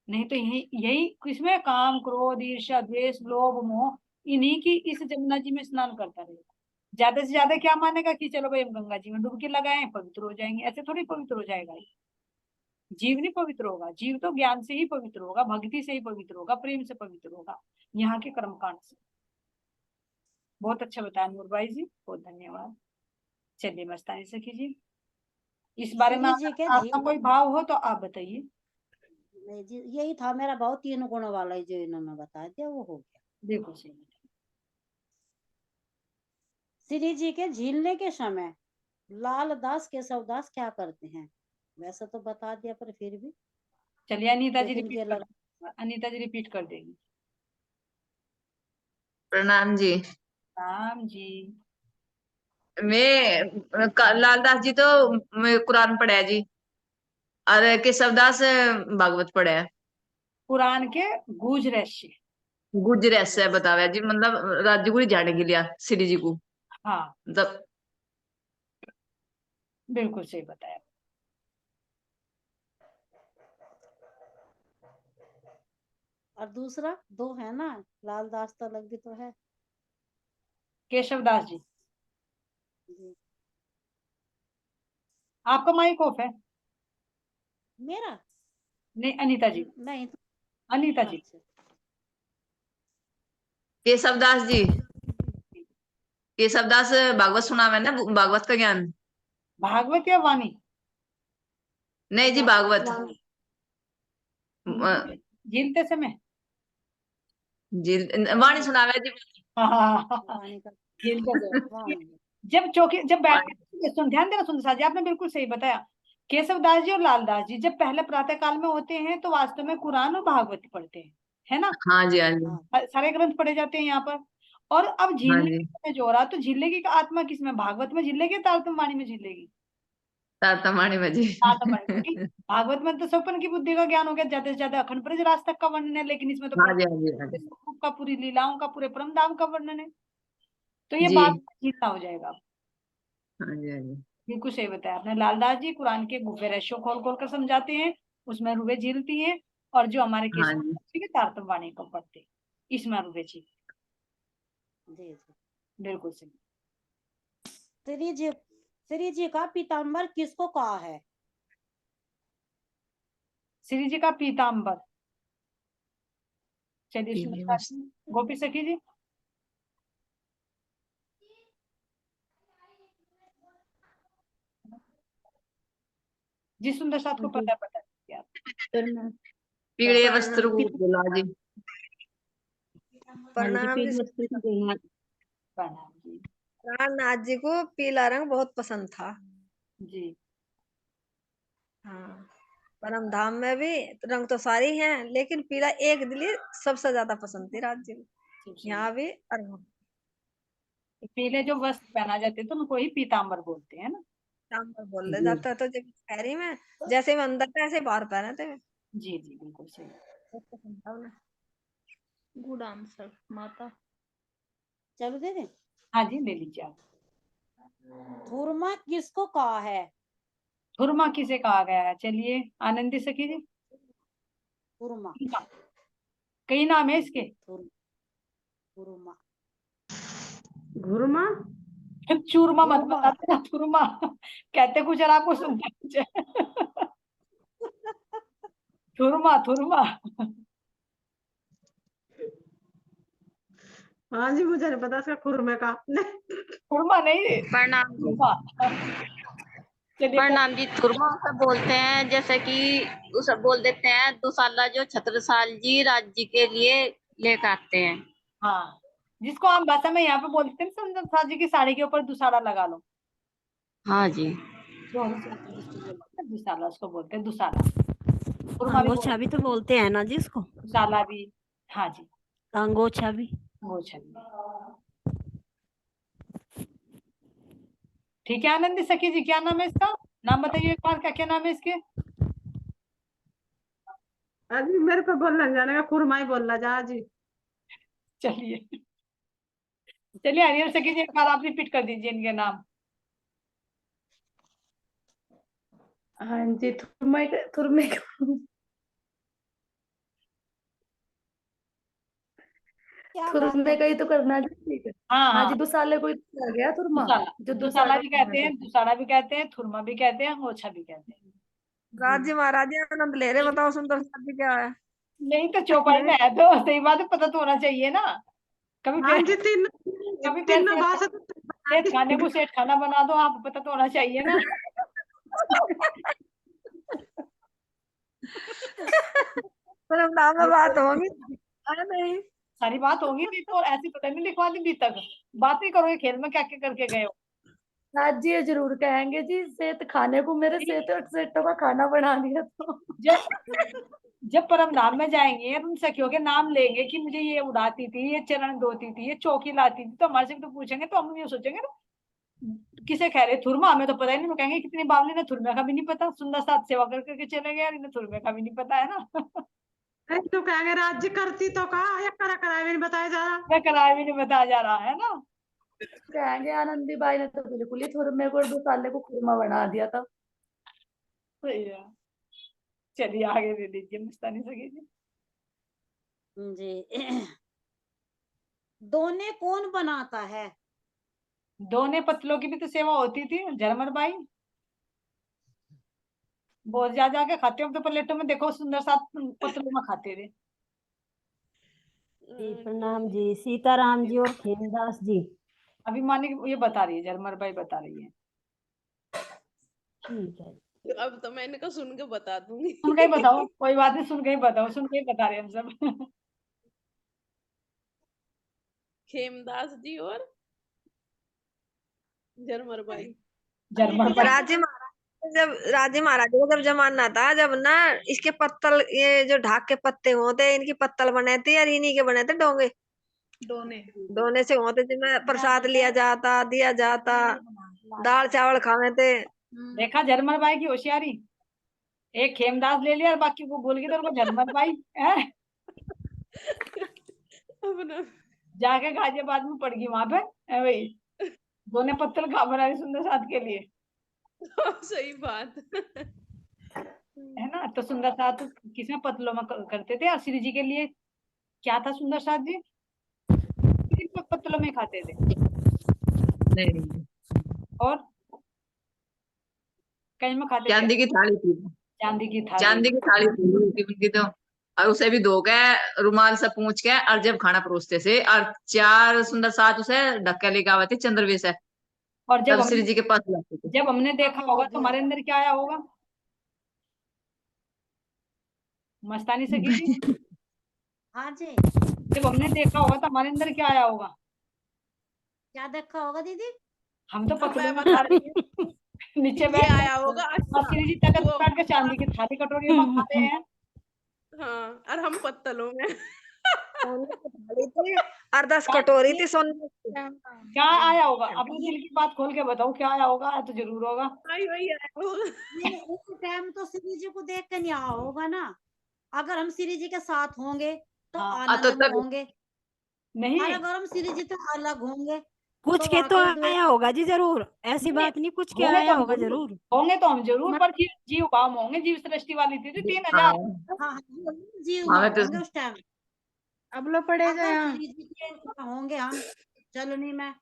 [SPEAKER 2] नहीं तो यही यही किसमें काम क्रोध ईर्ष्या द्वेष लोभ मोह, इन्हीं की इस जमुना जी में स्नान करता रहेगा। ज्यादा से ज्यादा क्या मानेगा कि चलो भाई हम गंगा जी में डुबकी लगाएं पवित्र हो जाएंगे, ऐसे थोड़ी पवित्र हो जाएगा। जीव नहीं पवित्र होगा, जीव तो ज्ञान से ही पवित्र होगा, भक्ति से ही पवित्र होगा, प्रेम से पवित्र होगा, यहाँ के कर्मकांड से। बहुत अच्छा बताया नूरबाई जी, बहुत धन्यवाद। चलिए मस्तानी सखी जी, इस बारे में
[SPEAKER 1] जी के
[SPEAKER 2] आपका कोई भाव हो तो आप बताइए।
[SPEAKER 1] नहीं जी, यही था मेरा भाव, 3 गुणों वाला ही जो इन्होंने बता दिया वो हो गया।
[SPEAKER 2] देखो सही
[SPEAKER 1] श्री जी के झीलने के समय लाल दास केशव दास क्या करते हैं? वैसे तो बता दिया पर फिर भी
[SPEAKER 2] चलिए अनीता जी
[SPEAKER 1] लेकिन
[SPEAKER 2] रिपीट कर, अनीता जी रिपीट कर देंगी।
[SPEAKER 9] प्रणाम जी।
[SPEAKER 2] राम जी।
[SPEAKER 9] लालदास जी तो कुरान पढ़ा है जी, और केशवदास भागवत पढ़ा है।
[SPEAKER 2] कुरान के गूंज रहस्य
[SPEAKER 9] गुजर ऐसे बतावे जी, मतलब राज्य को जाने के लिए श्री जी को।
[SPEAKER 2] हाँ
[SPEAKER 9] मतलब
[SPEAKER 2] बिल्कुल सही बताया।
[SPEAKER 1] और दूसरा 2 है ना, लाल दास तो अलग भी तो है।
[SPEAKER 2] केशवदास जी,
[SPEAKER 1] जी।
[SPEAKER 2] आपका माइक ऑफ है।
[SPEAKER 1] मेरा
[SPEAKER 2] नहीं अनीता जी,
[SPEAKER 1] नहीं।
[SPEAKER 2] अनीता जी।
[SPEAKER 1] अच्छा।
[SPEAKER 9] केशवदास जी, केशवदास भागवत सुनावे ना, भागवत का ज्ञान।
[SPEAKER 2] भागवत या वाणी?
[SPEAKER 9] नहीं जी भागवत।
[SPEAKER 2] झीलते समय
[SPEAKER 9] जी वाणी सुनावे जी।
[SPEAKER 1] वाणी का
[SPEAKER 2] झीलते समय
[SPEAKER 1] वाणी।
[SPEAKER 2] जब बैठे सुन, ध्यान देना सुंदर साथ जी, आपने बिल्कुल सही बताया। केशवदास जी और लालदास जी जब पहले प्रातः काल में होते हैं तो वास्तव में कुरान और भागवत पढ़ते हैं, है ना?
[SPEAKER 9] हाँ जी हाँ जी
[SPEAKER 2] सारे ग्रंथ पढ़े जाते हैं यहाँ पर। और अब
[SPEAKER 9] हाँ
[SPEAKER 2] झीलने
[SPEAKER 9] जी।
[SPEAKER 2] में जो हो रहा, तो झीलेगी का आत्मा किसमें, भागवत में झीलेगी, तारतम्य वाणी में झीलेगी?
[SPEAKER 9] तारतम्य में जी।
[SPEAKER 2] तारतम्य, क्योंकि भागवत में तो सपन की बुद्धि का ज्ञान हो गया, ज्यादा से ज्यादा अखंड ब्रज राज तक का वर्णन है, लेकिन इसमें तो
[SPEAKER 9] हाँ जी हाँ जी हाँ जी
[SPEAKER 2] स्वरूप का, पूरी लीलाओं का, पूरे परम धाम का वर्णन है, तो ये
[SPEAKER 9] जी।
[SPEAKER 2] बात झीलना हो जाएगा।
[SPEAKER 9] हाँ जी हाँ जी
[SPEAKER 2] बिल्कुल सही बताया आपने। लालदास जी कुरान के गुफे रहस्यों खोल खोल कर समझाते हैं, उसमें रुवे झीलती हैं, और जो हमारे
[SPEAKER 9] हाँ
[SPEAKER 2] केशव
[SPEAKER 9] जी।
[SPEAKER 2] के तारतम्य वाणी को पढ़ते हैं, इसमें रुवे झील।
[SPEAKER 1] जी जी।
[SPEAKER 2] बिल्कुल सही।
[SPEAKER 1] श्री जी का पीताम्बर किसको कहा है?
[SPEAKER 2] श्री जी का पीताम्बर, चलिए गोपी सखी जी। जी सुंदर साथ को पता है
[SPEAKER 9] पीले वस्त्र को बोला जी।
[SPEAKER 7] प्रणाम जी।
[SPEAKER 2] प्रणाम जी।
[SPEAKER 7] प्राणनाथ जी को पीला रंग बहुत पसंद था
[SPEAKER 2] जी।
[SPEAKER 7] हाँ, परम धाम में भी रंग तो सारे ही हैं, लेकिन पीला एक दिली सबसे ज्यादा पसंद थी राज्य में, यहाँ भी और वहाँ।
[SPEAKER 2] पीले जो वस्त्र पहना जाते हैं तो उनको ही पीताम्बर बोलते हैं ना।
[SPEAKER 7] पीताम्बर बोल रहे जाता है, तो जब शहरी में जैसे में अंदर था ऐसे बाहर पहने थे।
[SPEAKER 2] जी जी बिल्कुल सही।
[SPEAKER 7] बहुत पसंद था उन्हें।
[SPEAKER 8] गुड आंसर माता।
[SPEAKER 1] चलो दे दें।
[SPEAKER 2] हाँ जी ले लीजिए आप।
[SPEAKER 1] थुरमा किसको कहा है?
[SPEAKER 2] थुरमा किसे कहा गया है? चलिए आनंदी सखी जी।
[SPEAKER 1] थुरमा,
[SPEAKER 2] कई नाम है इसके।
[SPEAKER 1] थुरमा,
[SPEAKER 4] घुरमा,
[SPEAKER 2] चूरमा मत बताते ना, थुरमा कहते कुछ और आपको सुनते कुछ है। थुरमा थुरमा।
[SPEAKER 4] हाँ जी मुझे नहीं पता इसका खुरमे का।
[SPEAKER 2] थुरमा नहीं,
[SPEAKER 5] प्रणाम जी।
[SPEAKER 2] थुरमा। चलिए
[SPEAKER 5] प्रणाम जी। थुरमा उसे बोलते हैं, जैसे कि उसे बोल देते हैं दुशाला, जो छत्रसाल जी राज्य के लिए लेकर आते हैं।
[SPEAKER 2] हाँ जिसको आम भाषा में यहाँ पे बोलते हैं सुंदर साथ जी की साड़ी के ऊपर दुसाला लगा लो।
[SPEAKER 9] हाँ जी।
[SPEAKER 2] दुसाला उसको बोलते हैं, दुसाला। खुरमा भी
[SPEAKER 3] अंगोछा भी तो बोलते हैं ना जी इसको।
[SPEAKER 2] दुसाला भी, हाँ जी,
[SPEAKER 3] अंगोछा भी।
[SPEAKER 2] अंगोछा भी। ठीक है आनंदी सखी जी, क्या नाम है इसका? नाम बताइए एक बार, क्या क्या नाम है इसके?
[SPEAKER 6] अजी मेरे को बोलना जाने का, खुरमा ही बोलना जा जी।
[SPEAKER 2] चलिए चलिए हरियर सखी जी, एक बार आप रिपीट कर दीजिए इनके नाम।
[SPEAKER 4] हाँ जी, थुरमे थुरमे
[SPEAKER 1] क्या बात
[SPEAKER 4] थुरमे
[SPEAKER 1] है?
[SPEAKER 4] का ही तो करना जी, ठीक है।
[SPEAKER 2] हाँ
[SPEAKER 4] हाँ
[SPEAKER 2] हाँ,
[SPEAKER 4] जी, दुसाले को ही तो आ गया थुरमा,
[SPEAKER 2] दुसाला,
[SPEAKER 4] जो
[SPEAKER 2] दुसाला
[SPEAKER 4] दुसाला
[SPEAKER 2] भी कहते हैं, दुसाला भी कहते हैं, थुरमा भी कहते हैं, अंगोछा भी कहते हैं।
[SPEAKER 7] राज्य महाराज जी आनंद ले रहे, बताओ सुंदर साथ जी क्या है?
[SPEAKER 2] नहीं तो चौपाई में है तो सही बात है, पता तो होना चाहिए ना। कभी
[SPEAKER 6] हाँ जी,
[SPEAKER 2] कभी
[SPEAKER 6] तीनों भाषा
[SPEAKER 2] सेठ खाने को सेठ खाना बना दो आप, पता तो होना चाहिए ना।
[SPEAKER 7] पर नाम में बात होगी नहीं।
[SPEAKER 2] सारी बात होगी नहीं तो ऐसी पता नहीं लिखवा दी तक। बात नहीं करोगे खेल में क्या क्या करके गए हो।
[SPEAKER 4] आज जी ये जरूर कहेंगे जी, सेठ खाने को मेरे सेठों का खाना बना दिया तो।
[SPEAKER 2] जब परम धाम में जाएंगे और उन सखियों के नाम लेंगे कि मुझे ये उड़ाती थी, ये चरण धोती थी, ये चौकी लाती थी, तो हमारे से तो पूछेंगे तो हम ये सोचेंगे ना किसे कह रहे थुरमा, हमें तो पता ही नहीं। वो कहेंगे कितनी बावली ने थुरमे का भी नहीं पता, सुंदर साथ सेवा करके चले गए, इन्हें थुरमे का भी नहीं पता है ना।
[SPEAKER 6] तो कहेंगे राज्य करती तो कहा या करा कराया भी नहीं बताया जा रहा।
[SPEAKER 2] मैं कराया भी नहीं बताया जा रहा है ना।
[SPEAKER 4] कहेंगे आनंदी बाई ने तो बिल्कुल ही थुरमे को और दुसाले को खुरमा बना दिया था।
[SPEAKER 2] सही है, चलिए आगे दे दीजिए मस्तानी सखी जी।
[SPEAKER 1] जी। दोने कौन बनाता है?
[SPEAKER 2] दोने पतलों की भी तो सेवा होती थी, झरमर बाई बहुत जा जाके खाते हो तो प्लेटों में, देखो सुंदर साथ पतलों में खाते थे।
[SPEAKER 3] जी प्रणाम जी, सीताराम जी और खेमदास जी।
[SPEAKER 2] अभी मानी ये बता रही है, झरमर बाई बता रही है।
[SPEAKER 3] ठीक है,
[SPEAKER 6] अब तो मैं इनको सुन के बता दूंगी।
[SPEAKER 2] सुन के ही बताओ, कोई बात नहीं, सुन के ही बताओ, सुन के ही बता रहे हैं हम सब।
[SPEAKER 6] खेमदास जी और झरमर बाई।
[SPEAKER 2] झरमर बाई।
[SPEAKER 7] राजे महाराज को जब जमाना था, जब ना इसके पत्तल, ये जो ढाक के पत्ते होते हैं इनकी पत्तल बने थे, और इन्हीं के बने थे डोंगे। दोने से होते जिनमें प्रसाद लिया जाता, दिया जाता, दाल चावल खावे थे।
[SPEAKER 2] देखा झरमर बाई की होशियारी, एक खेमदास ले लिया और बाकी को भूल गई, तो उनको झरमर बाई है। जाके गाजियाबाद में पड़ गई वहां पे वही दोने पत्तल खा बना रही सुंदर साथ के लिए।
[SPEAKER 6] सही बात
[SPEAKER 2] है ना। तो सुंदर साथ किसमें पतलों में करते थे, और श्री जी के लिए क्या था सुंदर साथ जी पतलों में खाते थे।
[SPEAKER 9] नहीं,
[SPEAKER 2] और कहीं में खाते थे।
[SPEAKER 9] चांदी की थाली थी,
[SPEAKER 2] चांदी की थाली,
[SPEAKER 9] चांदी की थाली थी उनकी तो। और उसे भी धो के रुमाल से पूछ के, और जब खाना परोसते थे, और चार सुंदर साथ उसे ढक्के लेके आवे थे चंद्रवे से,
[SPEAKER 2] और
[SPEAKER 9] तब श्री जी के पास लाते थे।
[SPEAKER 2] जब हमने देखा होगा तो हमारे अंदर क्या आया होगा मस्तानी सखी जी?
[SPEAKER 1] हाँ जी,
[SPEAKER 2] जब हमने देखा होगा तो हमारे अंदर क्या आया होगा?
[SPEAKER 1] क्या देखा होगा दीदी?
[SPEAKER 2] हम तो पतलों में खा रहे हैं नीचे
[SPEAKER 6] ये
[SPEAKER 2] बैठ
[SPEAKER 6] आया होगा।
[SPEAKER 2] और श्री जी तक बैठ के चांदी की थाली कटोरी में खा रहे हैं।
[SPEAKER 6] हाँ, और हम पत्तलों में।
[SPEAKER 7] और 10 कटोरी थी सोने की।
[SPEAKER 2] क्या आया होगा? अपने दिल की बात खोल के बताओ, क्या आया होगा? आया तो जरूर होगा।
[SPEAKER 6] वही आया होगा।
[SPEAKER 1] नहीं, उस टाइम तो श्री जी को देख के नहीं आया होगा ना। अगर हम श्री जी के साथ होंगे तो आनंद में होंगे,
[SPEAKER 2] नहीं,
[SPEAKER 1] और अगर हम श्री जी तो अलग होंगे
[SPEAKER 3] कुछ के तो आया होगा जी जरूर, ऐसी बात नहीं, कुछ के आया होगा जरूर।
[SPEAKER 2] होंगे तो हम जरूर, पर जीव भाव में होंगे। जीव सृष्टि वाली थी 3000।
[SPEAKER 1] हाँ, जीव होंगे उस टाइम।
[SPEAKER 5] अब लो पड़ेगा
[SPEAKER 1] अगर
[SPEAKER 5] यहाँ।
[SPEAKER 1] श्री जी के होंगे हम चलनी में,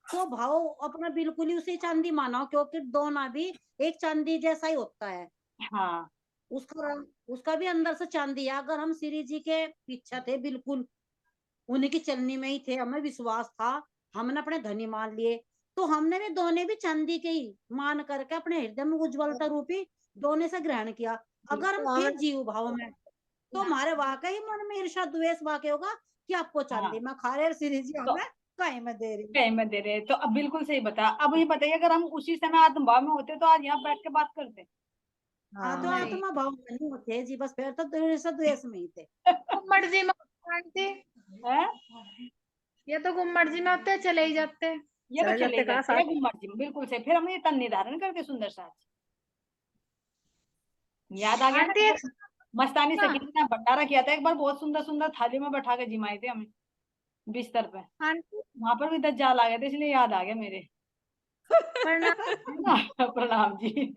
[SPEAKER 1] तो भाव अपना बिल्कुल ही उसे चांदी माना, क्योंकि दोनों भी एक चांदी जैसा ही होता है।
[SPEAKER 2] हाँ,
[SPEAKER 1] उसका भी अंदर से चांदी है। अगर हम श्री जी के पीछे थे, बिल्कुल उन्हीं की चलनी में ही थे, हमें विश्वास था, हमने अपने धनी मान लिए, तो हमने भी दोने भी चांदी के ही मान करके अपने हृदय में उज्ज्वलता रूपी दोने से ग्रहण किया। अगर हम थे जीव भाव में, तो हमारे वाकई मन में ईर्ष्या द्वेष वाकई होगा कि आपको चांदी में खा रहे श्री जी,
[SPEAKER 2] तो-
[SPEAKER 1] हमें कहीं में दे रही।
[SPEAKER 2] कहीं में दे रहे, तो अब बिल्कुल सही बता। अब ये बताइए, अगर हम उसी समय आत्मभाव में होते तो आज यहाँ बैठ के बात करते।
[SPEAKER 1] हाँ, तो
[SPEAKER 5] नहीं।
[SPEAKER 1] आत्मा भाव में नहीं होते जी, बस फिर तो द्वेष द्वेष में ही थे।
[SPEAKER 10] गुम्मट जी में आंटी,
[SPEAKER 2] हैं?
[SPEAKER 10] ये तो गुम्मट जी में होते हैं, चले ही जाते हैं।
[SPEAKER 2] ये तो
[SPEAKER 7] चले
[SPEAKER 2] चले
[SPEAKER 7] जाते कहाँ
[SPEAKER 2] जाते हैं
[SPEAKER 7] साथ।
[SPEAKER 2] गुम्मट जी में, बिल्कुल सही। फिर हम ये तन निर्धारण करते सुंदर साज। याद आ गया
[SPEAKER 10] आंटी
[SPEAKER 2] ना,
[SPEAKER 10] एक
[SPEAKER 2] मस्तानी
[SPEAKER 10] हाँ।
[SPEAKER 2] सखी ने भंडारा किया था एक बार, बहुत सुंदर सुंदर थाली में बैठा के जिमाए थे हमें बिस्तर पे।
[SPEAKER 10] आंटी
[SPEAKER 2] वहां पर भी दज्जाल आ गए थे, इसलिए याद आ गया मेरे।
[SPEAKER 10] प्रणाम
[SPEAKER 2] प्रणाम जी।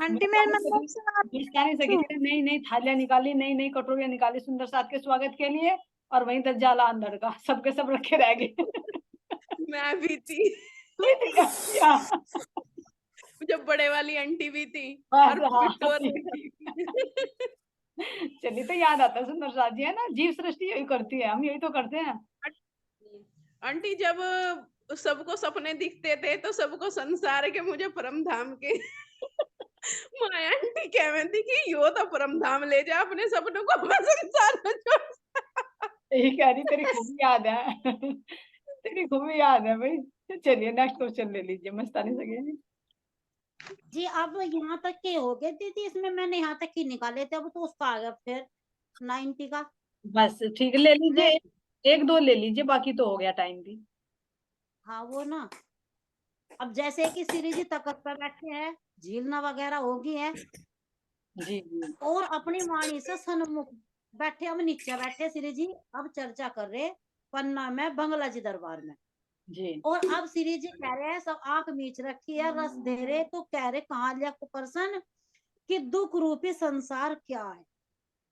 [SPEAKER 10] आंटी, मेरे मतलब से
[SPEAKER 2] मस्तानी सखी ने नई नई थालियां निकाली, नई नई कटोरियां निकाली सुंदर साथ के स्वागत के लिए, और वहीं दज्जाल अंदर का सबके सब रखे रह गए।
[SPEAKER 11] मैं भी थी,
[SPEAKER 2] तू ही थी क्या?
[SPEAKER 11] जब बड़े वाली आंटी भी थी
[SPEAKER 2] बस,
[SPEAKER 11] और
[SPEAKER 2] हाँ,
[SPEAKER 11] बिट्टू
[SPEAKER 2] ठीक
[SPEAKER 11] थी।
[SPEAKER 2] चलिए, तो याद आता है सुंदर साथ जी, है ना, जीव सृष्टि यही करती है, हम यही तो करते हैं।
[SPEAKER 11] आंटी जब सबको सपने दिखते थे तो सबको संसार के, मुझे परम धाम के। माया आंटी कह में थी कि यो तो परम धाम ले जा अपने सपनों को, हमें संसार में छोड़।
[SPEAKER 2] यही कह रही, तेरी खूबी याद है। तेरी खूबी याद है भाई। चलिए, नेक्स्ट क्वेश्चन ले लीजिए मस्तानी सखी
[SPEAKER 1] जी अब यहाँ तक के हो गए दीदी, इसमें मैंने यहाँ तक ही निकाले थे, अब तो उसका आ गया फिर 90 का।
[SPEAKER 2] बस ठीक, ले लीजिए, एक दो ले लीजिए, बाकी तो हो गया टाइम भी।
[SPEAKER 1] हाँ वो ना, अब जैसे कि श्री जी तख्त पर बैठे हैं, झीलना वगैरह होगी है,
[SPEAKER 2] जी जी
[SPEAKER 1] और अपनी वाणी से सन्मुख बैठे, हम नीचे बैठे श्री जी, अब चर्चा कर रहे पन्ना में बंगला जी दरबार में।
[SPEAKER 2] जी
[SPEAKER 1] और अब श्री जी कह रहे हैं, सब आंख मीच रखी है, रस दे रहे, तो कह रहे कहाँ लिया पर्सन कि दुख रूपी संसार क्या है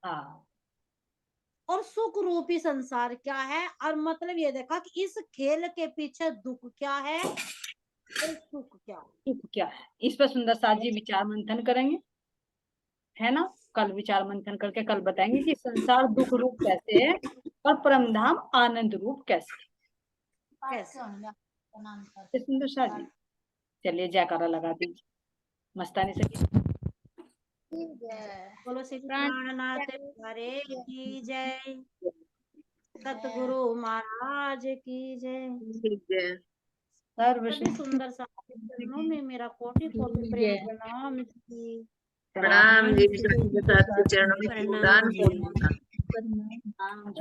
[SPEAKER 2] हाँ
[SPEAKER 1] और सुख रूपी संसार क्या है, और मतलब ये देखा कि इस खेल के पीछे दुख क्या है और सुख क्या है।
[SPEAKER 2] सुख क्या है, इस पर सुंदर साथ जी विचार मंथन करेंगे, है ना। कल विचार मंथन करके कल बताएंगे कि संसार दुख रूप कैसे है और परमधाम आनंद रूप कैसे है। सुंदर साथ जी, चलिए जयकारा लगा दीजिए मस्तानी सखी।
[SPEAKER 1] बोलो श्री प्राणनाथ हरे की जय, सतगुरु महाराज की जय।
[SPEAKER 2] सर्व
[SPEAKER 1] सभी सुंदर चरणों में मेरा कोटि कोटि प्रेम प्रणाम जी।
[SPEAKER 9] प्रणाम जी, चरणों में
[SPEAKER 3] प्रणाम
[SPEAKER 9] दान
[SPEAKER 3] जी।
[SPEAKER 9] पूर्ण।
[SPEAKER 10] प्रणाम।